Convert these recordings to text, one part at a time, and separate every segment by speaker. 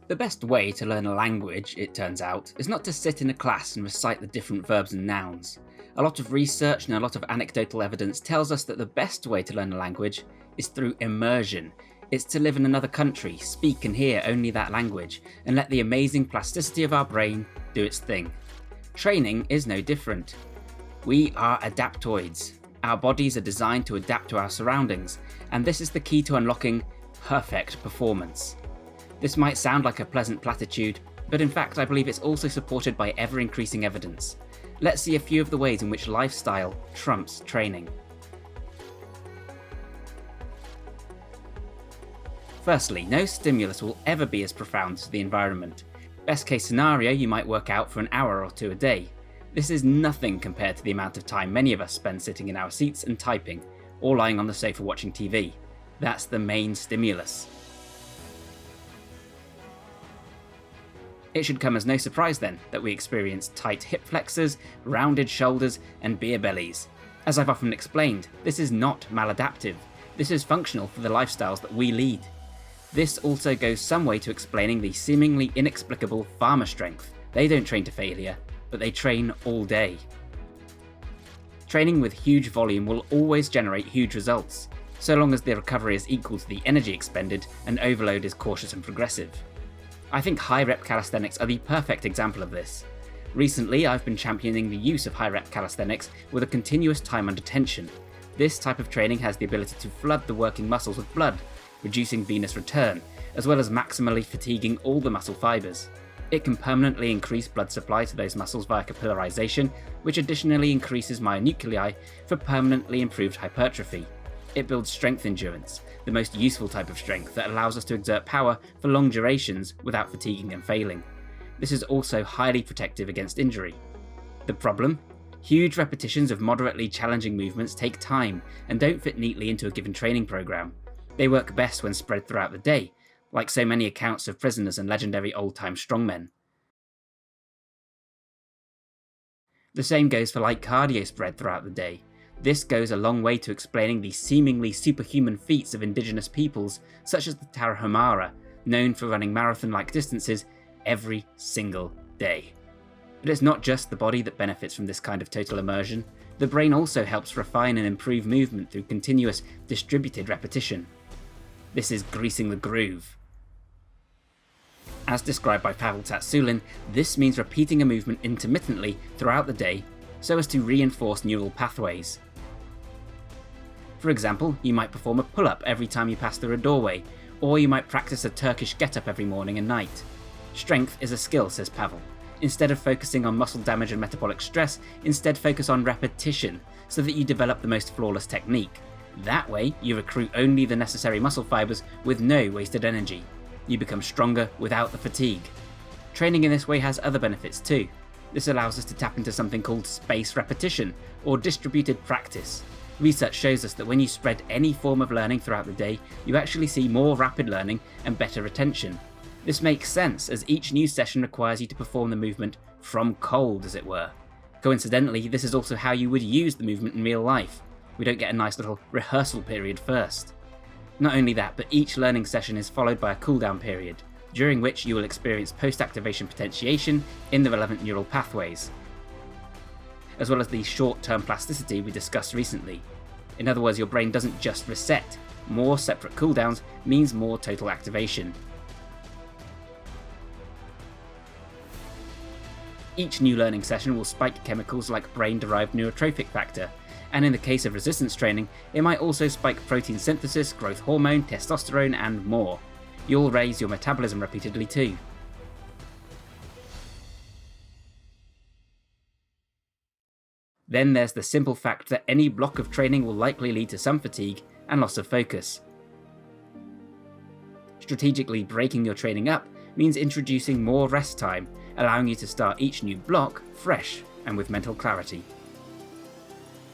Speaker 1: The best way to learn a language, it turns out, is not to sit in a class and recite the different verbs and nouns. A lot of research and a lot of anecdotal evidence tells us that the best way to learn a language is through immersion. It's to live in another country, speak and hear only that language, and let the amazing plasticity of our brain do its thing. Training is no different. We are adaptoids. Our bodies are designed to adapt to our surroundings, and this is the key to unlocking perfect performance. This might sound like a pleasant platitude, but in fact I believe it's also supported by ever-increasing evidence. Let's see a few of the ways in which lifestyle trumps training. Firstly, no stimulus will ever be as profound as the environment. Best case scenario, you might work out for an hour or two a day. This is nothing compared to the amount of time many of us spend sitting in our seats and typing, or lying on the sofa watching TV. That's the main stimulus. It should come as no surprise then that we experience tight hip flexors, rounded shoulders, and beer bellies. As I've often explained, this is not maladaptive. This is functional for the lifestyles that we lead. This also goes some way to explaining the seemingly inexplicable farmer strength. They don't train to failure, but they train all day. Training with huge volume will always generate huge results, so long as the recovery is equal to the energy expended and overload is cautious and progressive. I think high-rep calisthenics are the perfect example of this. Recently, I've been championing the use of high-rep calisthenics with a continuous time under tension. This type of training has the ability to flood the working muscles with blood, reducing venous return, as well as maximally fatiguing all the muscle fibers. It can permanently increase blood supply to those muscles via capillarization, which additionally increases myonuclei for permanently improved hypertrophy. It builds strength endurance, the most useful type of strength that allows us to exert power for long durations without fatiguing and failing. This is also highly protective against injury. The problem? Huge repetitions of moderately challenging movements take time and don't fit neatly into a given training program. They work best when spread throughout the day, like so many accounts of prisoners and legendary old-time strongmen. The same goes for light cardio spread throughout the day. This goes a long way to explaining the seemingly superhuman feats of indigenous peoples such as the Tarahumara, known for running marathon-like distances every single day. But it's not just the body that benefits from this kind of total immersion. The brain also helps refine and improve movement through continuous, distributed repetition. This is greasing the groove. As described by Pavel Tsatsouline, this means repeating a movement intermittently throughout the day so as to reinforce neural pathways. For example, you might perform a pull-up every time you pass through a doorway, or you might practice a Turkish get-up every morning and night. Strength is a skill, says Pavel. Instead of focusing on muscle damage and metabolic stress, instead focus on repetition, so that you develop the most flawless technique. That way, you recruit only the necessary muscle fibers with no wasted energy. You become stronger without the fatigue. Training in this way has other benefits too. This allows us to tap into something called spaced repetition, or distributed practice. Research shows us that when you spread any form of learning throughout the day, you actually see more rapid learning and better retention. This makes sense, as each new session requires you to perform the movement from cold, as it were. Coincidentally, this is also how you would use the movement in real life. We don't get a nice little rehearsal period first. Not only that, but each learning session is followed by a cooldown period, during which you will experience post-activation potentiation in the relevant neural pathways, as well as the short-term plasticity we discussed recently. In other words, your brain doesn't just reset. More separate cooldowns means more total activation. Each new learning session will spike chemicals like brain-derived neurotrophic factor, and in the case of resistance training, it might also spike protein synthesis, growth hormone, testosterone, and more. You'll raise your metabolism repeatedly too. Then there's the simple fact that any block of training will likely lead to some fatigue and loss of focus. Strategically breaking your training up means introducing more rest time, allowing you to start each new block fresh and with mental clarity.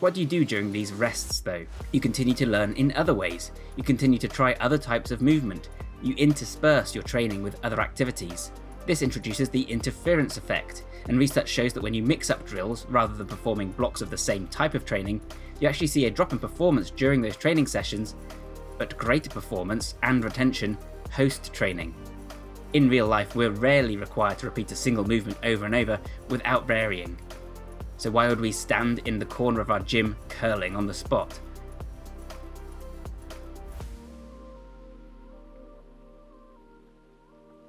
Speaker 1: What do you do during these rests though? You continue to learn in other ways. You continue to try other types of movement. You intersperse your training with other activities. This introduces the interference effect, and research shows that when you mix up drills rather than performing blocks of the same type of training, you actually see a drop in performance during those training sessions, but greater performance and retention post-training. In real life, we're rarely required to repeat a single movement over and over without varying. So why would we stand in the corner of our gym curling on the spot?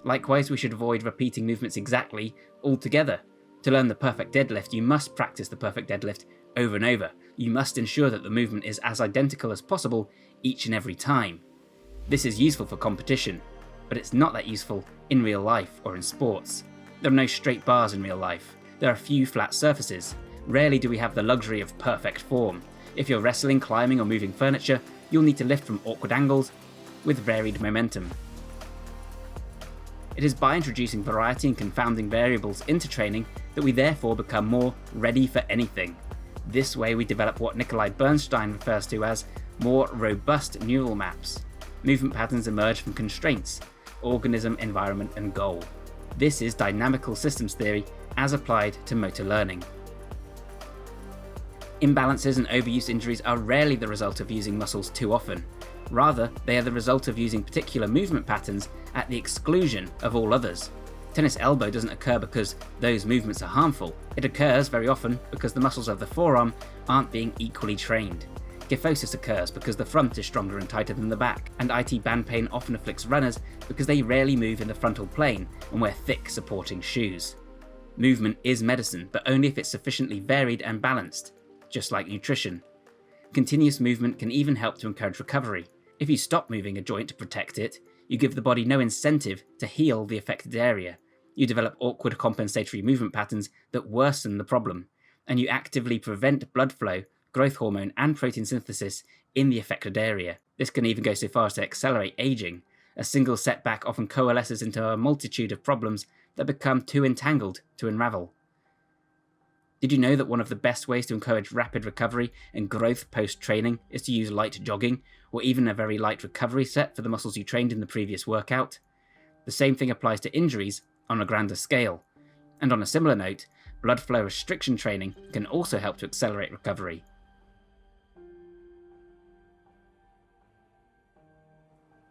Speaker 1: Likewise, we should avoid repeating movements exactly altogether. To learn the perfect deadlift, you must practice the perfect deadlift over and over. You must ensure that the movement is as identical as possible each and every time. This is useful for competition, but it's not that useful in real life or in sports. There are no straight bars in real life. There are few flat surfaces. Rarely do we have the luxury of perfect form. If you're wrestling, climbing, or moving furniture, you'll need to lift from awkward angles with varied momentum. It is by introducing variety and confounding variables into training that we therefore become more ready for anything. This way we develop what Nikolai Bernstein refers to as more robust neural maps. Movement patterns emerge from constraints: organism, environment, and goal. This is dynamical systems theory as applied to motor learning. Imbalances and overuse injuries are rarely the result of using muscles too often. Rather, they are the result of using particular movement patterns at the exclusion of all others. Tennis elbow doesn't occur because those movements are harmful. It occurs very often because the muscles of the forearm aren't being equally trained. Kyphosis occurs because the front is stronger and tighter than the back, and IT band pain often afflicts runners because they rarely move in the frontal plane and wear thick supporting shoes. Movement is medicine, but only if it's sufficiently varied and balanced, just like nutrition. Continuous movement can even help to encourage recovery. If you stop moving a joint to protect it, you give the body no incentive to heal the affected area. You develop awkward compensatory movement patterns that worsen the problem, and you actively prevent blood flow, growth hormone, and protein synthesis in the affected area. This can even go so far as to accelerate aging. A single setback often coalesces into a multitude of problems that become too entangled to unravel. Did you know that one of the best ways to encourage rapid recovery and growth post-training is to use light jogging, or even a very light recovery set for the muscles you trained in the previous workout? The same thing applies to injuries on a grander scale. And on a similar note, blood flow restriction training can also help to accelerate recovery.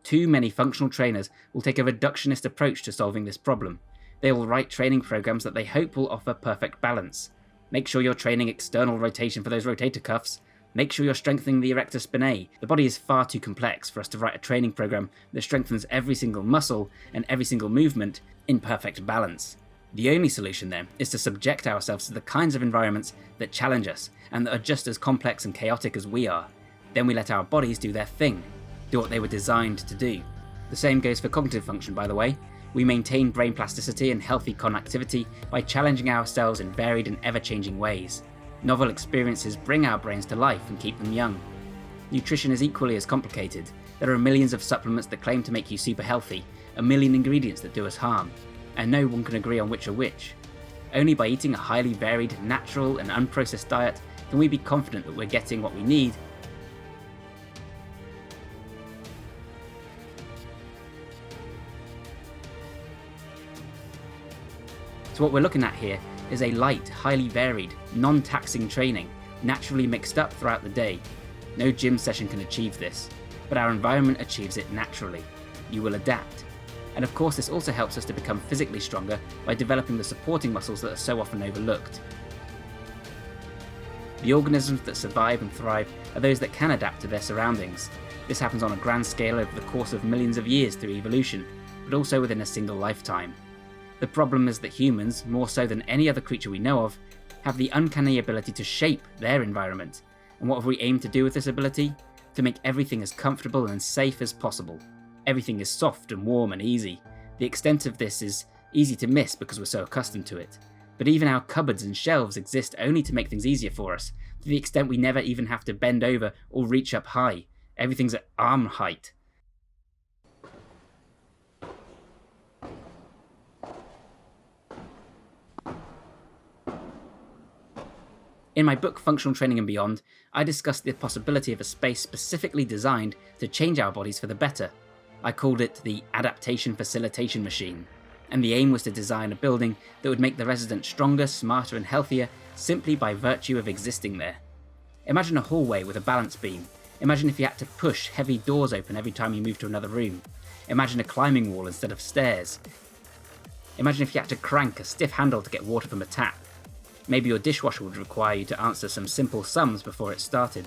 Speaker 1: Too many functional trainers will take a reductionist approach to solving this problem. They will write training programs that they hope will offer perfect balance. Make sure you're training external rotation for those rotator cuffs. Make sure you're strengthening the erector spinae. The body is far too complex for us to write a training program that strengthens every single muscle and every single movement in perfect balance. The only solution then is to subject ourselves to the kinds of environments that challenge us and that are just as complex and chaotic as we are. Then we let our bodies do their thing, do what they were designed to do. The same goes for cognitive function, by the way. We maintain brain plasticity and healthy connectivity by challenging ourselves in varied and ever-changing ways. Novel experiences bring our brains to life and keep them young. Nutrition is equally as complicated. There are millions of supplements that claim to make you super healthy, a million ingredients that do us harm, and no one can agree on which are which. Only by eating a highly varied, natural and unprocessed diet can we be confident that we're getting what we need. So what we're looking at here is a light, highly varied, non-taxing training, naturally mixed up throughout the day. No gym session can achieve this, but our environment achieves it naturally. You will adapt. And of course this also helps us to become physically stronger by developing the supporting muscles that are so often overlooked. The organisms that survive and thrive are those that can adapt to their surroundings. This happens on a grand scale over the course of millions of years through evolution, but also within a single lifetime. The problem is that humans, more so than any other creature we know of, have the uncanny ability to shape their environment. And what have we aimed to do with this ability? To make everything as comfortable and safe as possible. Everything is soft and warm and easy. The extent of this is easy to miss because we're so accustomed to it. But even our cupboards and shelves exist only to make things easier for us, to the extent we never even have to bend over or reach up high. Everything's at arm height. In my book Functional Training and Beyond, I discussed the possibility of a space specifically designed to change our bodies for the better. I called it the Adaptation Facilitation Machine, and the aim was to design a building that would make the resident stronger, smarter and healthier simply by virtue of existing there. Imagine a hallway with a balance beam. Imagine if you had to push heavy doors open every time you move to another room. Imagine a climbing wall instead of stairs. Imagine if you had to crank a stiff handle to get water from a tap. Maybe your dishwasher would require you to answer some simple sums before it started.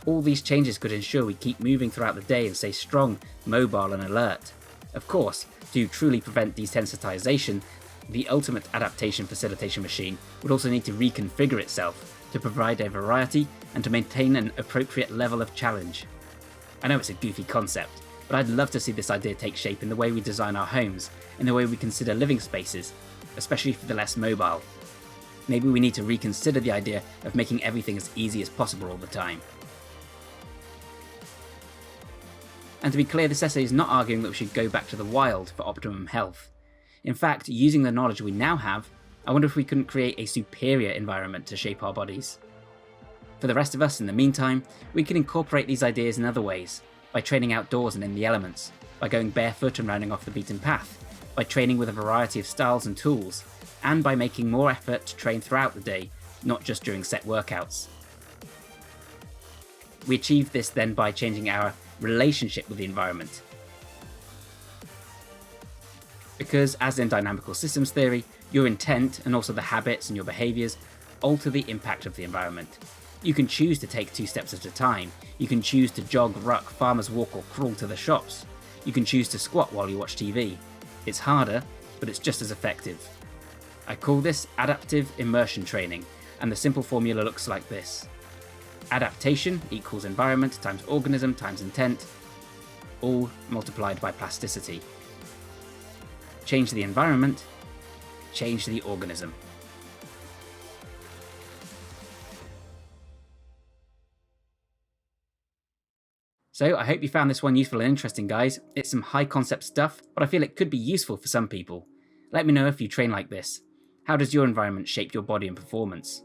Speaker 1: All these changes could ensure we keep moving throughout the day and stay strong, mobile and alert. Of course, to truly prevent desensitization, the ultimate adaptation facilitation machine would also need to reconfigure itself to provide a variety and to maintain an appropriate level of challenge. I know it's a goofy concept, but I'd love to see this idea take shape in the way we design our homes, in the way we consider living spaces, especially for the less mobile. Maybe we need to reconsider the idea of making everything as easy as possible all the time. And to be clear, this essay is not arguing that we should go back to the wild for optimum health. In fact, using the knowledge we now have, I wonder if we couldn't create a superior environment to shape our bodies. For the rest of us, in the meantime, we can incorporate these ideas in other ways, by training outdoors and in the elements, by going barefoot and rounding off the beaten path, by training with a variety of styles and tools, and by making more effort to train throughout the day, not just during set workouts. We achieve this then by changing our relationship with the environment. Because, as in dynamical systems theory, your intent and also the habits and your behaviours alter the impact of the environment. You can choose to take 2 steps at a time. You can choose to jog, ruck, farmer's walk or crawl to the shops. You can choose to squat while you watch TV. It's harder, but it's just as effective. I call this adaptive immersion training, and the simple formula looks like this. Adaptation equals environment times organism times intent, all multiplied by plasticity. Change the environment, change the organism. So I hope you found this one useful and interesting, guys. It's some high concept stuff, but I feel it could be useful for some people. Let me know if you train like this. How does your environment shape your body and performance?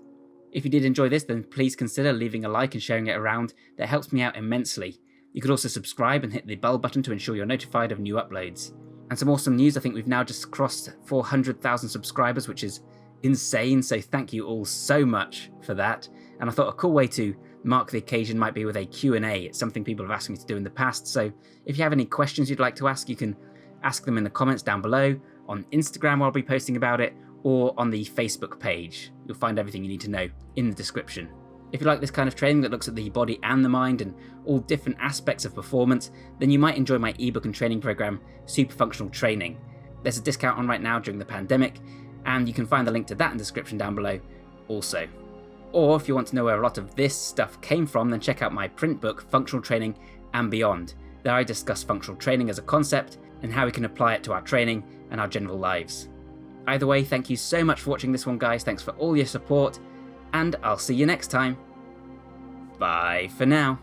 Speaker 1: If you did enjoy this, then please consider leaving a like and sharing it around. That helps me out immensely. You could also subscribe and hit the bell button to ensure you're notified of new uploads. And some awesome news, I think we've now just crossed 400,000 subscribers, which is insane, so thank you all so much for that. And I thought a cool way to mark the occasion might be with a Q&A. It's something people have asked me to do in the past, so if you have any questions you'd like to ask, you can ask them in the comments down below, on Instagram I'll be posting about it, or on the Facebook page. You'll find everything you need to know in the description. If you like this kind of training that looks at the body and the mind and all different aspects of performance, then you might enjoy my ebook and training program, Super Functional Training. There's a discount on right now during the pandemic, and you can find the link to that in the description down below also. Or if you want to know where a lot of this stuff came from, then check out my print book, Functional Training and Beyond. There I discuss functional training as a concept and how we can apply it to our training and our general lives. Either way, thank you so much for watching this one, guys. Thanks for all your support, and I'll see you next time. Bye for now.